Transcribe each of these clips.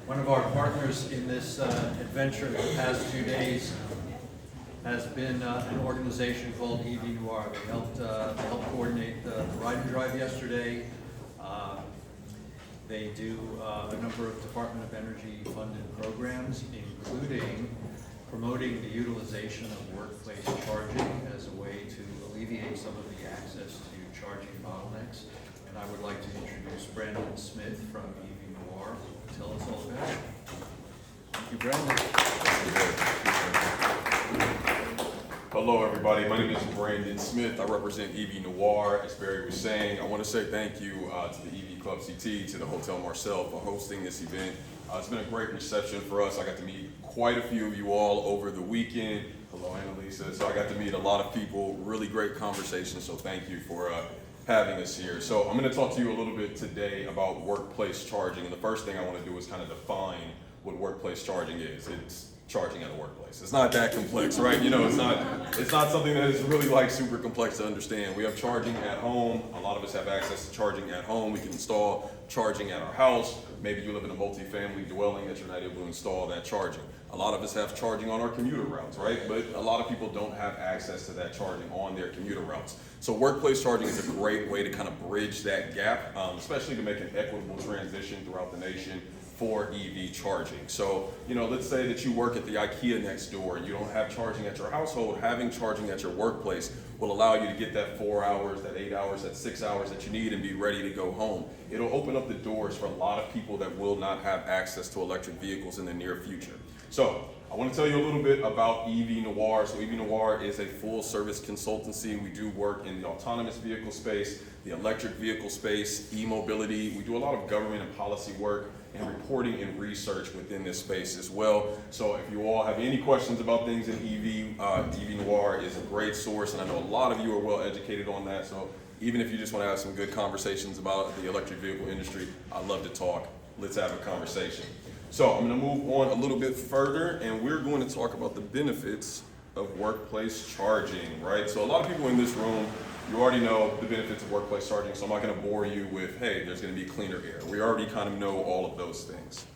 One of our partners in this adventure the past 2 days has been an organization called EVNoire. They helped coordinate the ride and drive yesterday. They do a number of Department of Energy funded programs, including promoting the utilization of workplace charging as a way to alleviate some of the access to charging bottlenecks. And I would like to introduce Brandon Smith from EVNoire to tell us all about it. Thank you, Brandon. Hello everybody, my name is Brandon Smith. I represent EVNoire. As Barry was saying, I want to say thank you to the EV Club CT, to the Hotel Marcel for hosting this event. It's been a great reception for us. I got to meet quite a few of you all over the weekend. Hello Annalisa. So I got to meet a lot of people, really great conversations, so thank you for having us here. So I'm going to talk to you a little bit today about workplace charging, and the first thing I want to do is kind of define what workplace charging is. It's charging at a workplace. It's not that complex, right? You know, it's not something that is really like super complex to understand. We have charging at home. A lot of us have access to charging at home. We can install charging at our house. Maybe you live in a multi-family dwelling that you're not able to install that charging. A lot of us have charging on our commuter routes, right? But a lot of people don't have access to that charging on their commuter routes. So workplace charging is a great way to kind of bridge that gap, especially to make an equitable transition throughout the nation for EV charging. So, you know, let's say that you work at the IKEA next door and you don't have charging at your household. Having charging at your workplace will allow you to get that 4 hours, that 8 hours, that 6 hours that you need and be ready to go home. It'll open up the doors for a lot of people that will not have access to electric vehicles in the near future. So I want to tell you a little bit about EVNoire. So EVNoire is a full service consultancy. We do work in the autonomous vehicle space, the electric vehicle space, e-mobility. We do a lot of government and policy work and reporting and research within this space as well. So if you all have any questions about things in EV, EVNoire is a great source, and I know a lot of you are well educated on that. So even if you just want to have some good conversations about the electric vehicle industry, I'd love to talk. Let's have a conversation. So I'm going to move on a little bit further, and we're going to talk about the benefits of workplace charging, right? So a lot of people in this room, you already know the benefits of workplace charging, so I'm not going to bore you with, hey, there's going to be cleaner air. We already kind of know all of those things.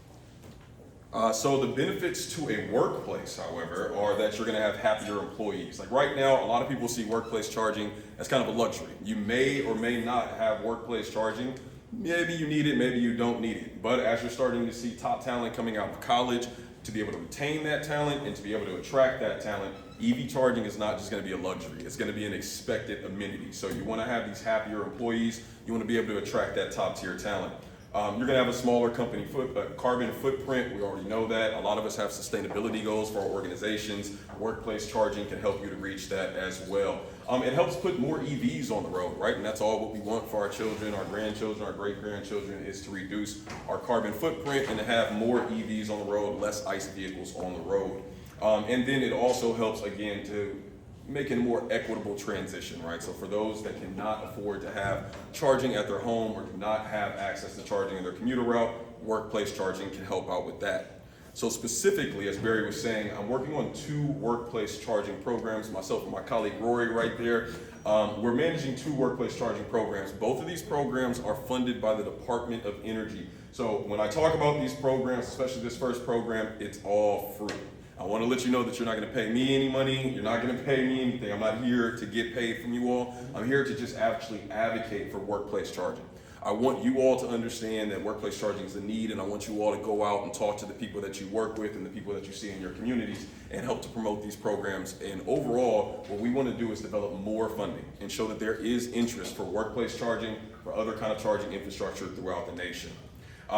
So the benefits to a workplace, however, are that you're going to have happier employees. Like right now, a lot of people see workplace charging as kind of a luxury. You may or may not have workplace charging. Maybe you need it, maybe you don't need it. But as you're starting to see top talent coming out of college, to be able to retain that talent and to be able to attract that talent, EV charging is not just going to be a luxury. It's going to be an expected amenity. So you want to have these happier employees. You want to be able to attract that top tier talent. You're going to have a smaller company carbon footprint. We already know that. A lot of us have sustainability goals for our organizations. Workplace charging can help you to reach that as well. It helps put more EVs on the road, right? And that's all what we want for our children, our grandchildren, our great-grandchildren, is to reduce our carbon footprint and to have more EVs on the road, less ICE vehicles on the road. And then it also helps, again, to make a more equitable transition, right? So for those that cannot afford to have charging at their home or do not have access to charging in their commuter route, workplace charging can help out with that. So specifically, as Barry was saying, I'm working on 2 workplace charging programs, myself and my colleague Rory right there. We're managing 2 workplace charging programs. Both of these programs are funded by the Department of Energy. So when I talk about these programs, especially this first program, it's all free. I want to let you know that you're not going to pay me any money. You're not going to pay me anything. I'm not here to get paid from you all. I'm here to just actually advocate for workplace charging. I want you all to understand that workplace charging is a need, and I want you all to go out and talk to the people that you work with and the people that you see in your communities and help to promote these programs. And overall, what we want to do is develop more funding and show that there is interest for workplace charging, for other kind of charging infrastructure throughout the nation.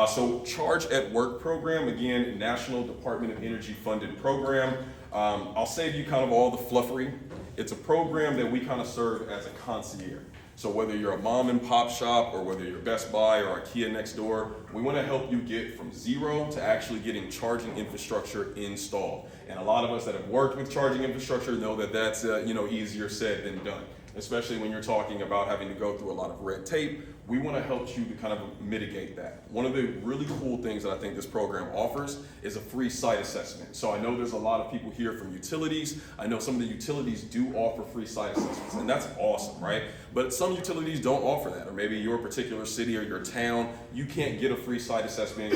So Charge at Work program, again, National Department of Energy funded program. I'll save you kind of all the fluffery. It's a program that we kind of serve as a concierge. So whether you're a mom and pop shop or whether you're Best Buy or IKEA next door, we want to help you get from zero to actually getting charging infrastructure installed. And a lot of us that have worked with charging infrastructure know that that's easier said than done, especially when you're talking about having to go through a lot of red tape, We want to help you to kind of mitigate that. One of the really cool things that I think this program offers is a free site assessment. So I know there's a lot of people here from utilities. I know some of the utilities do offer free site assessments, and that's awesome, right? But some utilities don't offer that, or maybe your particular city or your town, you can't get a free site assessment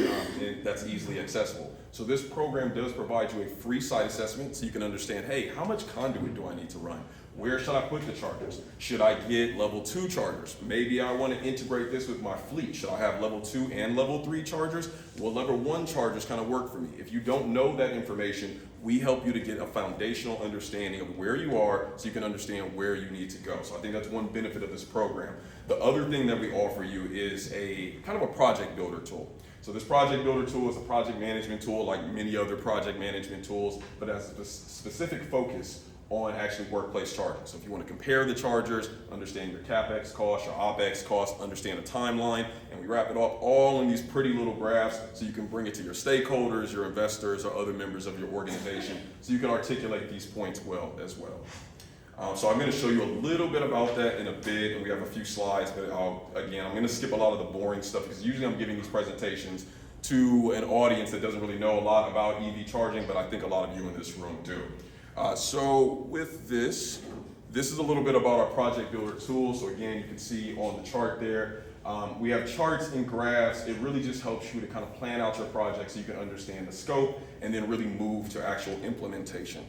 that's easily accessible. So this program does provide you a free site assessment so you can understand, hey, how much conduit do I need to run? Where should I put the chargers? Should I get level 2 chargers? Maybe I want to integrate this with my fleet. Should I have level 2 and level 3 chargers? Will level 1 chargers kind of work for me? If you don't know that information, we help you to get a foundational understanding of where you are so you can understand where you need to go. So I think that's one benefit of this program. The other thing that we offer you is a kind of a project builder tool. So this project builder tool is a project management tool like many other project management tools, but has a specific focus on actually workplace charging. So if you want to compare the chargers, understand your CapEx costs, your OpEx costs, understand a timeline, and we wrap it up all in these pretty little graphs so you can bring it to your stakeholders, your investors, or other members of your organization so you can articulate these points well as well. So I'm going to show you a little bit about that in a bit, and we have a few slides, but again, I'm going to skip a lot of the boring stuff because usually I'm giving these presentations to an audience that doesn't really know a lot about EV charging, but I think a lot of you in this room do. So with this is a little bit about our project builder tool. So again, you can see on the chart there, we have charts and graphs. It really just helps you to kind of plan out your project so you can understand the scope and then really move to actual implementation.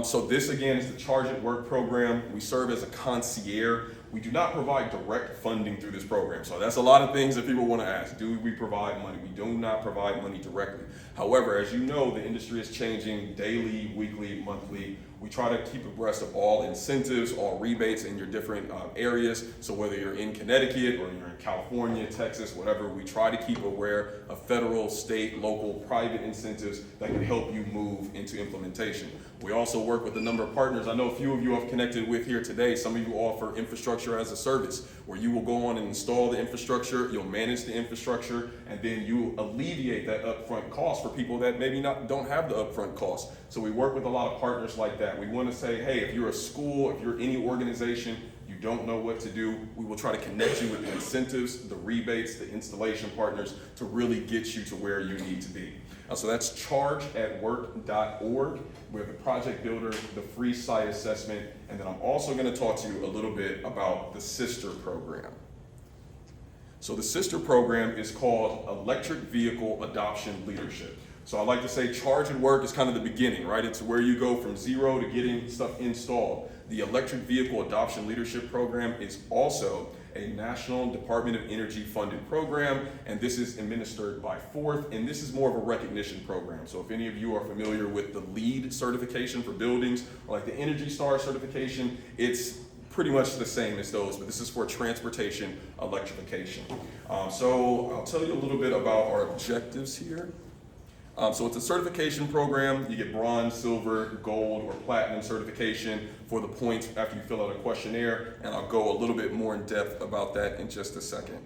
So this again is the Charge at Work program. We serve as a concierge. We do not provide direct funding through this program. So that's a lot of things that people want to ask. Do we provide money? We do not provide money directly. However, as you know, the industry is changing daily, weekly, monthly. We try to keep abreast of all incentives, all rebates in your different areas. So whether you're in Connecticut or you're in California, Texas, whatever, we try to keep aware of federal, state, local, private incentives that can help you move into implementation. We also work with a number of partners. I know a few of you have connected with here today. Some of you offer infrastructure as a service, where you will go on and install the infrastructure, you'll manage the infrastructure, and then you alleviate that upfront cost for people that maybe don't have the upfront cost. So we work with a lot of partners like that. We want to say, hey, if you're a school, if you're any organization, you don't know what to do, we will try to connect you with the incentives, the rebates, the installation partners to really get you to where you need to be. So that's chargeatwork.org. We have the project builder, the free site assessment, and then I'm also going to talk to you a little bit about the sister program. So the sister program is called Electric Vehicle Adoption Leadership. So I like to say Charge at Work is kind of the beginning, right? It's where you go from zero to getting stuff installed. The Electric Vehicle Adoption Leadership Program is also a National Department of Energy funded program, and this is administered by Forth, and this is more of a recognition program. So if any of you are familiar with the LEED certification for buildings, or like the Energy Star certification, it's pretty much the same as those, but this is for transportation electrification. So I'll tell you a little bit about our objectives here. So it's a certification program. You get bronze, silver, gold, or platinum certification for the points after you fill out a questionnaire, and I'll go a little bit more in depth about that in just a second.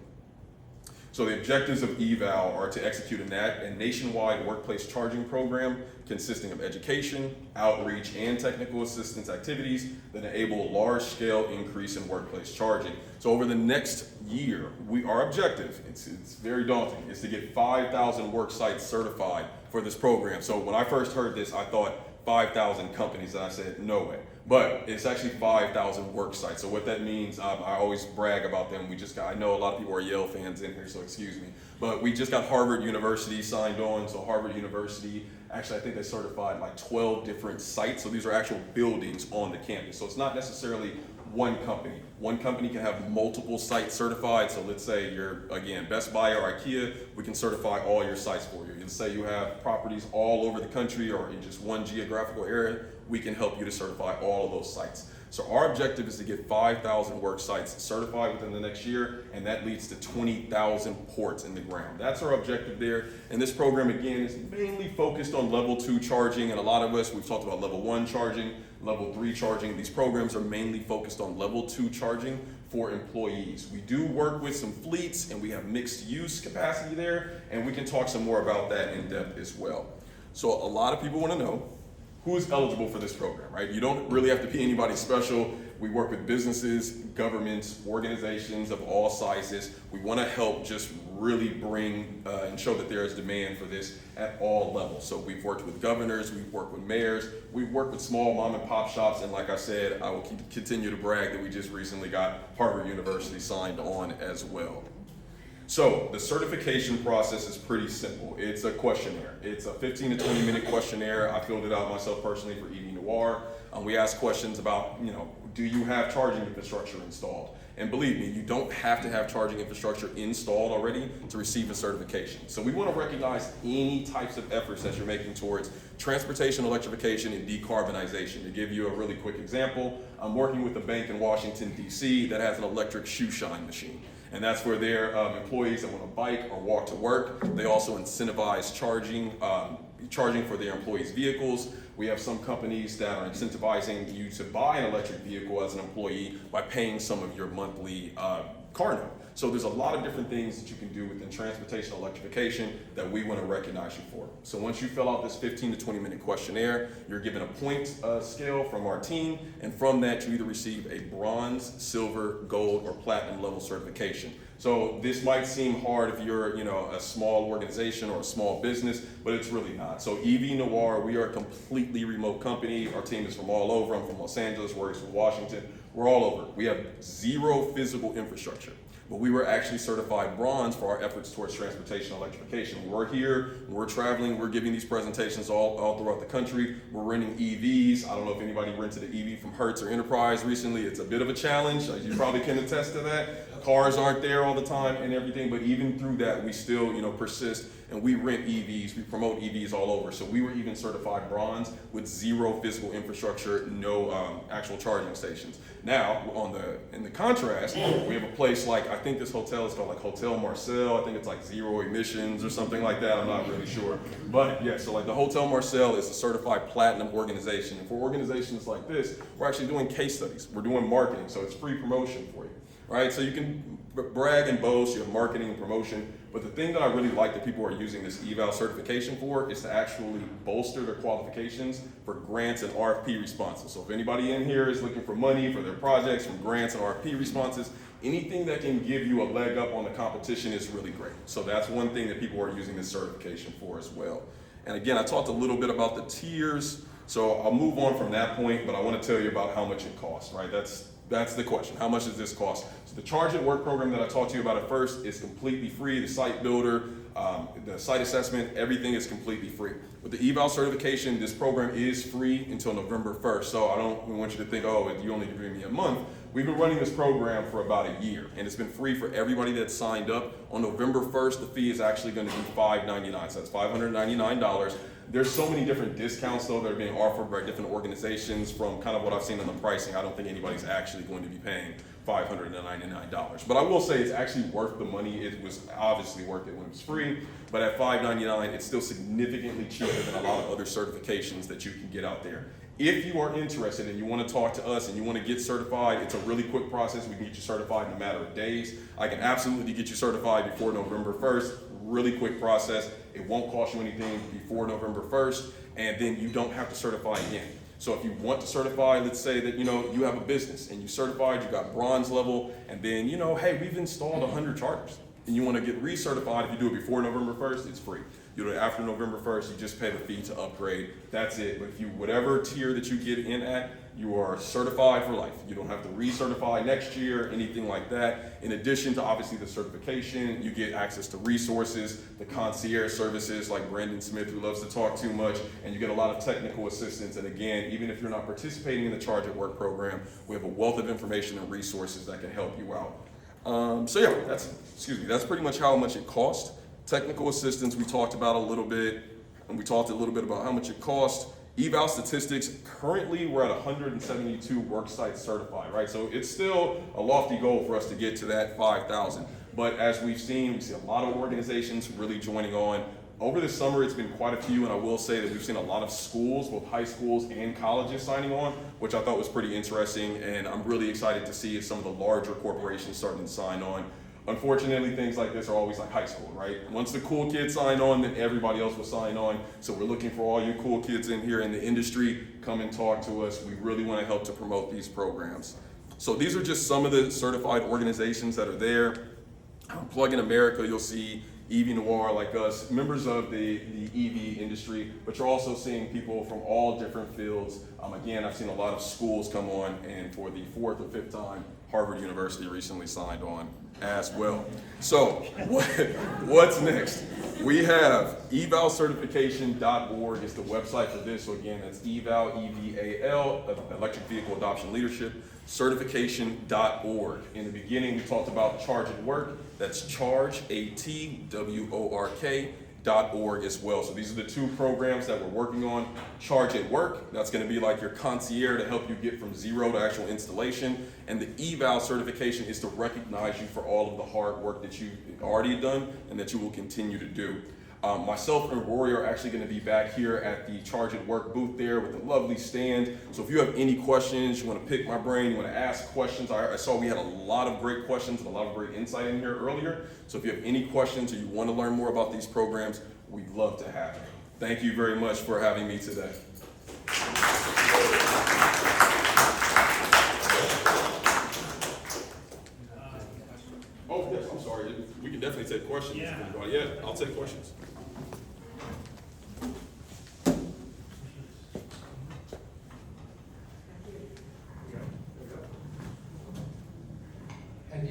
So the objectives of eval are to execute a nationwide workplace charging program consisting of education, outreach, and technical assistance activities that enable large-scale increase in workplace charging. So over the next year, our objective, it's very daunting, is to get 5,000 work sites certified for this program. So when I first heard this, I thought 5,000 companies, and I said, no way. But it's actually 5,000 work sites. So what that means, I always brag about them. I know a lot of people are Yale fans in here, so excuse me. But we just got Harvard University signed on. So Harvard University, actually I think they certified like 12 different sites. So these are actual buildings on the campus. So it's not necessarily one company. One company can have multiple sites certified. So let's say you're, again, Best Buy or IKEA, we can certify all your sites for you. Let's say you have properties all over the country or in just one geographical area, we can help you to certify all of those sites. So our objective is to get 5,000 work sites certified within the next year, and that leads to 20,000 ports in the ground. That's our objective there. And this program, again, is mainly focused on level 2 charging, and a lot of us, we've talked about level 1 charging, level 3 charging. These programs are mainly focused on level 2 charging for employees. We do work with some fleets, and we have mixed use capacity there, and we can talk some more about that in depth as well. So a lot of people want to know, who is eligible for this program, right? You don't really have to be anybody special. We work with businesses, governments, organizations of all sizes. We want to help just really bring and show that there is demand for this at all levels. So we've worked with governors, we've worked with mayors, we've worked with small mom and pop shops, and like I said, I will continue to brag that we just recently got Harvard University signed on as well. So the certification process is pretty simple. It's a questionnaire. It's a 15 to 20 minute questionnaire. I filled it out myself personally for EVNoire. We ask questions about, do you have charging infrastructure installed? And believe me, you don't have to have charging infrastructure installed already to receive a certification. So we want to recognize any types of efforts that you're making towards transportation electrification and decarbonization. To give you a really quick example, I'm working with a bank in Washington, D.C. that has an electric shoe shine machine. And that's where their employees that want to bike or walk to work, they also incentivize charging for their employees' vehicles. We have some companies that are incentivizing you to buy an electric vehicle as an employee by paying some of your monthly car note. So there's a lot of different things that you can do within transportation electrification that we want to recognize you for. So once you fill out this 15 to 20 minute questionnaire, you're given a point scale from our team, and from that you either receive a bronze, silver, gold, or platinum level certification. So this might seem hard if you're, a small organization or a small business, but it's really not. So EVNoire, we are a completely remote company. Our team is from all over. I'm from Los Angeles, Rory's from Washington. We're all over. We have zero physical infrastructure. But we were actually certified bronze for our efforts towards transportation electrification. We're here, we're traveling, we're giving these presentations all throughout the country. We're renting EVs. I don't know if anybody rented an EV from Hertz or Enterprise recently. It's a bit of a challenge. You probably can attest to that. Cars aren't there all the time and everything, but even through that, we still, persist, and we rent EVs, we promote EVs all over. So we were even certified bronze with zero physical infrastructure, no actual charging stations. Now, in the contrast, we have a place like, I think this hotel is called like Hotel Marcel. I think it's like zero emissions or something like that. I'm not really sure. But yeah, so like the Hotel Marcel is a certified platinum organization. And for organizations like this, we're actually doing case studies. We're doing marketing, so it's free promotion for you. Right, so you can brag and boast, you have marketing and promotion, but the thing that I really like that people are using this eval certification for is to actually bolster their qualifications for grants and RFP responses. So if anybody in here is looking for money for their projects from grants and RFP responses, anything that can give you a leg up on the competition is really great. So that's one thing that people are using this certification for as well. And again, I talked a little bit about the tiers, so I'll move on from that point, but I want to tell you about how much it costs, right? That's the question. How much does this cost? So the Charge at Work program that I talked to you about at first is completely free. The site builder, the site assessment, everything is completely free. With the eval certification, this program is free until November 1st. So I don't want you to think, oh, you only give me a month. We've been running this program for about a year, and it's been free for everybody that's signed up. On November 1st, the fee is actually going to be $599, so that's $599. There's so many different discounts though that are being offered by different organizations. From kind of what I've seen in the pricing, I don't think anybody's actually going to be paying $599. But I will say it's actually worth the money. It was obviously worth it when it was free, but at $599, it's still significantly cheaper than a lot of other certifications that you can get out there. If you are interested and you want to talk to us and you want to get certified, it's a really quick process. We can get you certified in a matter of days. I can absolutely get you certified before November 1st. Really quick process. It won't cost you anything before November 1st, and then you don't have to certify again. So if you want to certify, let's say that you have a business and you certified, you got bronze level, and then hey, we've installed 100 chargers, and you want to get recertified. If you do it before November 1st, it's free. You do it after November 1st, you just pay the fee to upgrade. That's it. But if whatever tier that you get in at, you are certified for life. You don't have to recertify next year, anything like that. In addition to obviously the certification, you get access to resources, the concierge services like Brandon Smith, who loves to talk too much, and you get a lot of technical assistance. And again, even if you're not participating in the Charge at Work program, we have a wealth of information and resources that can help you out. So yeah, that's pretty much how much it costs. Technical assistance, we talked about a little bit, and we talked a little bit about how much it costs. Eval statistics, currently we're at 172 work sites certified, right? So it's still a lofty goal for us to get to that 5,000. But as we see a lot of organizations really joining on. Over the summer, it's been quite a few, and I will say that we've seen a lot of schools, both high schools and colleges signing on, which I thought was pretty interesting, and I'm really excited to see if some of the larger corporations starting to sign on. Unfortunately, things like this are always like high school, right? Once the cool kids sign on, then everybody else will sign on. So we're looking for all you cool kids in here in the industry. Come and talk to us. We really want to help to promote these programs. So these are just some of the certified organizations that are there. Plug in America, you'll see EVNoire like us, members of the EV industry, but you're also seeing people from all different fields. Again, I've seen a lot of schools come on, and for the 4th or 5th time, Harvard University recently signed on as well. So what's next? We have evalcertification.org is the website for this. So again, that's eval, E-V-A-L, Electric Vehicle Adoption Leadership, certification.org. In the beginning, we talked about Charge at Work. That's charge, ATWORK.org as well. So these are the two programs that we're working on. Charge at Work, that's going to be like your concierge to help you get from zero to actual installation. And the eval certification is to recognize you for all of the hard work that you've already done and that you will continue to do. Myself and Rory are actually going to be back here at the Charge at Work booth there with a lovely stand. So if you have any questions, you want to pick my brain, you want to ask questions, I saw we had a lot of great questions and a lot of great insight in here earlier. So if you have any questions or you want to learn more about these programs, we'd love to have you. Thank you very much for having me today. Oh, yes, I'm sorry. We can definitely take questions. Yeah, I'll take questions. Have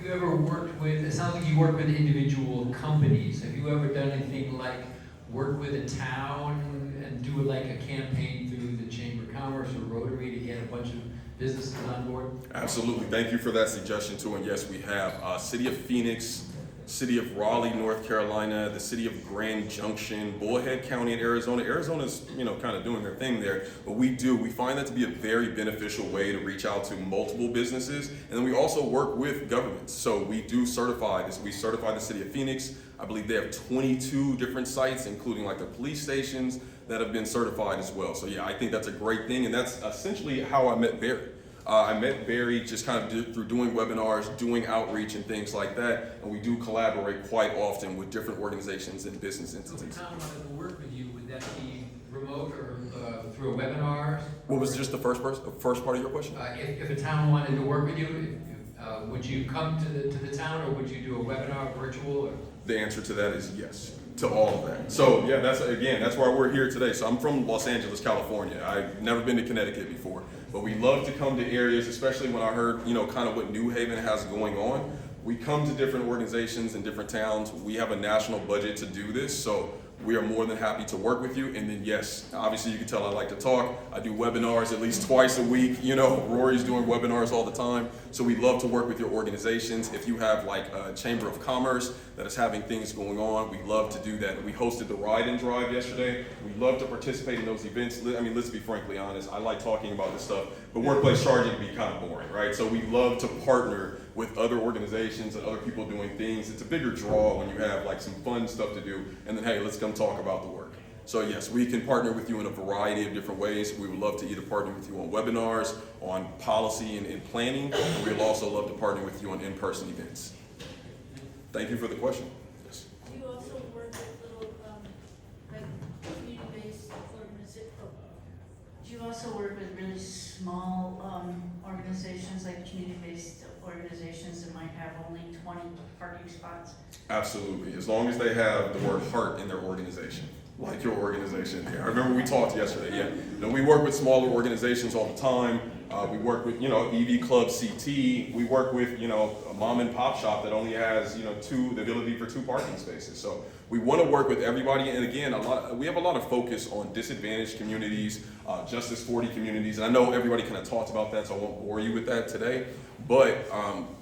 you ever worked with, it sounds like you work with individual companies. Have you ever done anything like work with a town and do like a campaign through the Chamber of Commerce or Rotary to get a bunch of businesses on board? Absolutely. Thank you for that suggestion too. And yes, we have City of Phoenix, City of Raleigh, North Carolina, the City of Grand Junction, Bullhead County in Arizona. Arizona's, kind of doing their thing there, but we find that to be a very beneficial way to reach out to multiple businesses. And then we also work with governments. So we do certify this. We certify the City of Phoenix. I believe they have 22 different sites, including like their police stations that have been certified as well. So yeah, I think that's a great thing. And that's essentially how I met Barry. I met Barry just kind of through doing webinars, doing outreach and things like that, and we do collaborate quite often with different organizations and business So entities. if a town wanted to work with you, would that be remote or through a webinar? What was just the first part of your question? If a town wanted to work with you, would you come to the town, or would you do a webinar, virtual? Or? The answer to that is yes, to all of that. So yeah, that's why we're here today. So I'm from Los Angeles, California. I've never been to Connecticut before, but we love to come to areas, especially when I heard, kind of what New Haven has going on. We come to different organizations in different towns. We have a national budget to do this, so we are more than happy to work with you. And then yes, obviously you can tell I like to talk. I do webinars at least twice a week. Rory's doing webinars all the time. So we love to work with your organizations. If you have like a Chamber of Commerce that is having things going on, we love to do that. We hosted the Ride and Drive yesterday. We love to participate in those events. I mean, let's be frankly honest. I like talking about this stuff, but workplace charging can be kind of boring, right? So we love to partner with other organizations and other people doing things. It's a bigger draw when you have like some fun stuff to do, and then hey, let's come talk about the work. So yes, we can partner with you in a variety of different ways. We would love to either partner with you on webinars, on policy and planning, and we'll also love to partner with you on in-person events. Thank you for the question. Yes. Do you also work with little, like community-based organizations? Do you also work with really small organizations, like community-based organizations that might have only 20 parking spots? Absolutely, as long as they have the word heart in their organization, like your organization here. I remember we talked yesterday, yeah. We work with smaller organizations all the time. We work with, EV Club CT. We work with, a mom and pop shop that only has, the ability for 2 parking spaces. So we want to work with everybody. And again, we have a lot of focus on disadvantaged communities, Justice 40 communities. And I know everybody kind of talked about that, so I won't bore you with that today. But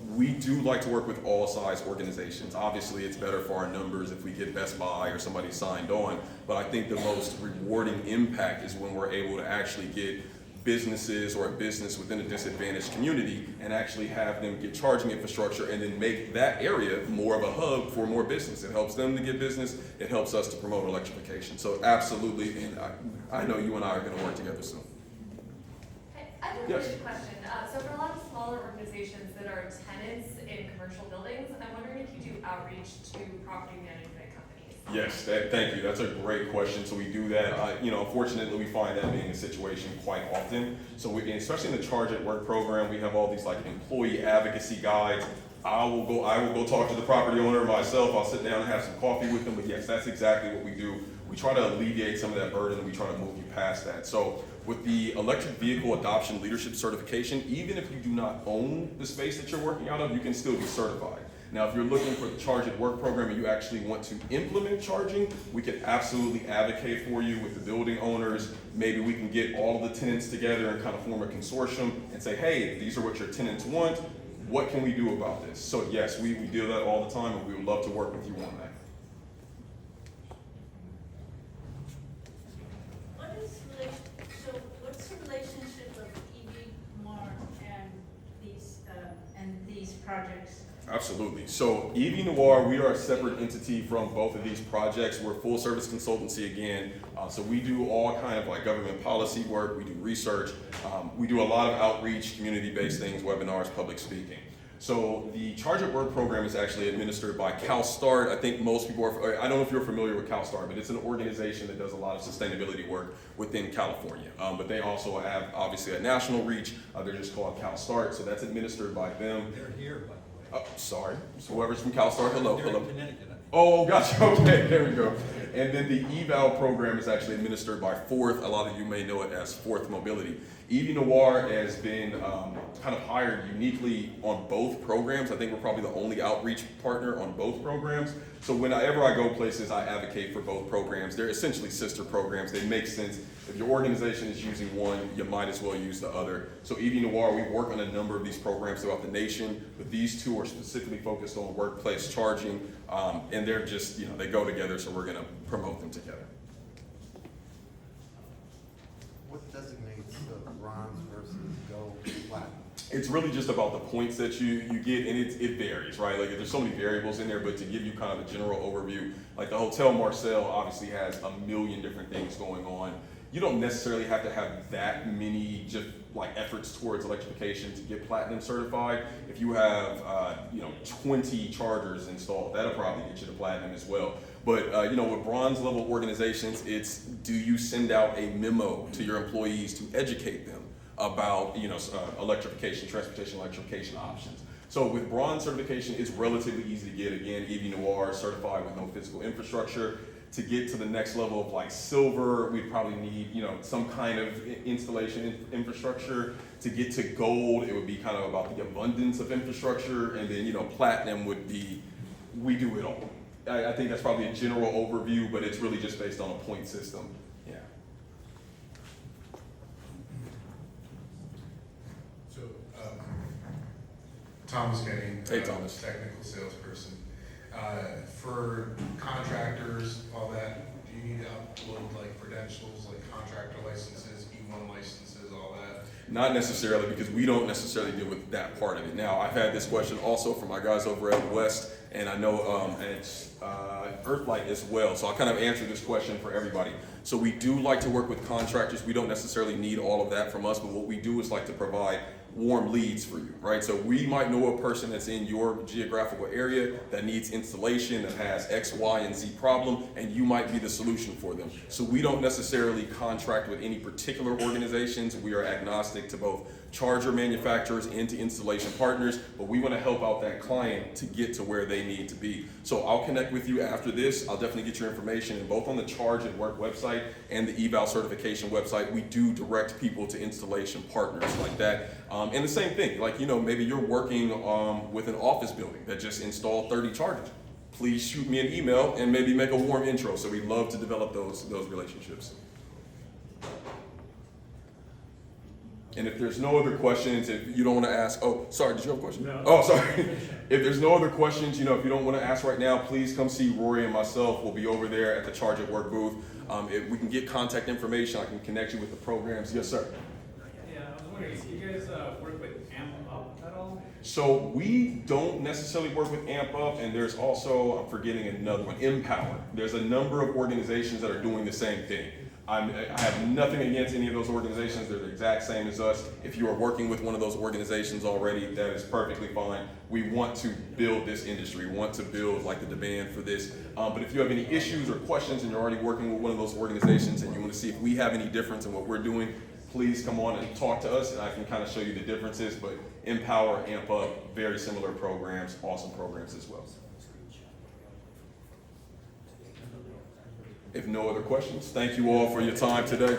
we do like to work with all size organizations. Obviously, it's better for our numbers if we get Best Buy or somebody signed on. But I think the most rewarding impact is when we're able to actually get businesses or a business within a disadvantaged community and actually have them get charging infrastructure and then make that area more of a hub for more business. It helps them to get business. It helps us to promote electrification. So absolutely, and I know you and I are going to work together soon. I have a related question. So for a lot of smaller organizations that are tenants in commercial buildings, I'm wondering if you do outreach to property management companies. Yes, thank you. That's a great question. So we do that. Unfortunately, we find that being a situation quite often. So especially in the Charge at Work program, we have all these like employee advocacy guides. I will go talk to the property owner myself. I'll sit down and have some coffee with them. But yes, that's exactly what we do. We try to alleviate some of that burden and we try to move you past that. So with the electric vehicle adoption leadership certification, even if you do not own the space that you're working out of, you can still be certified. Now, if you're looking for the Charge at Work program and you actually want to implement charging, we can absolutely advocate for you with the building owners. Maybe we can get all of the tenants together and kind of form a consortium and say, hey, these are what your tenants want. What can we do about this? So yes, we do that all the time and we would love to work with you on that. What's the relationship of EVNoire and these projects? Absolutely. So EVNoire, we are a separate entity from both of these projects. We're a full service consultancy again. So we do all kind of like government policy work. We do research. We do a lot of outreach, community-based things, webinars, public speaking. So the Charge at Work program is actually administered by CalSTART. I think most people are, I don't know if you're familiar with CalSTART, but it's an organization that does a lot of sustainability work within California. But they also have obviously a national reach. They're just called CalSTART. So that's administered by them. They're here, by the way. Oh, sorry. So whoever's from CalSTART, hello, They're hello. in Connecticut. Oh, gotcha. Okay, there we go. And then the eval program is actually administered by Fourth. A lot of you may know it as Fourth Mobility. EVNoire has been kind of hired uniquely on both programs. I think we're probably the only outreach partner on both programs. So whenever I go places, I advocate for both programs. They're essentially sister programs. They make sense. If your organization is using one, you might as well use the other. So EVNoire, we work on a number of these programs throughout the nation, but these two are specifically focused on workplace charging, and they're just, they go together, so we're gonna promote them together. What designates bronze versus gold, platinum? It's really just about the points that you get, and it varies, right? Like there's so many variables in there, but to give you kind of a general overview, like the Hotel Marcel obviously has a million different things going on. You don't necessarily have to have that many just like efforts towards electrification to get platinum certified. If you have 20 chargers installed, that'll probably get you to platinum as well. But with bronze level organizations, it's do you send out a memo to your employees to educate them about electrification, transportation electrification options. So with bronze certification, it's relatively easy to get. Again, EVNoire certified with no physical infrastructure. To get to the next level of like silver, we'd probably need some kind of installation infrastructure. To get to gold, it would be kind of about the abundance of infrastructure, and then platinum would be we do it all. I think that's probably a general overview, but it's really just based on a point system. Yeah. So, Thomas Kenny, Hey, Thomas. technical salesperson. For contractors, all that, do you need to upload like credentials, like contractor licenses, E1 licenses, all that? Not necessarily, because we don't necessarily deal with that part of it. Now, I've had this question also from my guys over at West, and I know it's Earthlight as well. So I'll kind of answer this question for everybody. So we do like to work with contractors. We don't necessarily need all of that from us, but what we do is like to provide warm leads for you, right? So we might know a person that's in your geographical area that needs installation, that has X, Y, and Z problem, and you might be the solution for them. So we don't necessarily contract with any particular organizations. We are agnostic to both charger manufacturers and to installation partners, but we want to help out that client to get to where they need to be. So I'll connect with you after this. I'll definitely get your information, and both on the Charge at Work website and the eval certification website, we do direct people to installation partners like that. And the same thing, like, maybe you're working with an office building that just installed 30 chargers. Please shoot me an email and maybe make a warm intro. So we'd love to develop those relationships. And if there's no other questions, if you don't want to ask, oh, sorry, did you have a question? No. Oh, sorry. If there's no other questions, if you don't want to ask right now, please come see Rory and myself. We'll be over there at the Charge at Work booth. If we can get contact information, I can connect you with the programs. Yes, sir. Yeah, I was wondering, do you guys work with Amp Up at all? So we don't necessarily work with Amp Up, and there's also, I'm forgetting another one, Empower. There's a number of organizations that are doing the same thing. I have nothing against any of those organizations. They're the exact same as us. If you are working with one of those organizations already, that is perfectly fine. We want to build this industry. We want to build like the demand for this. But if you have any issues or questions and you're already working with one of those organizations and you want to see if we have any difference in what we're doing, please come on and talk to us and I can kind of show you the differences. But Empower, Amp Up, very similar programs, awesome programs as well. If no other questions, thank you all for your time today.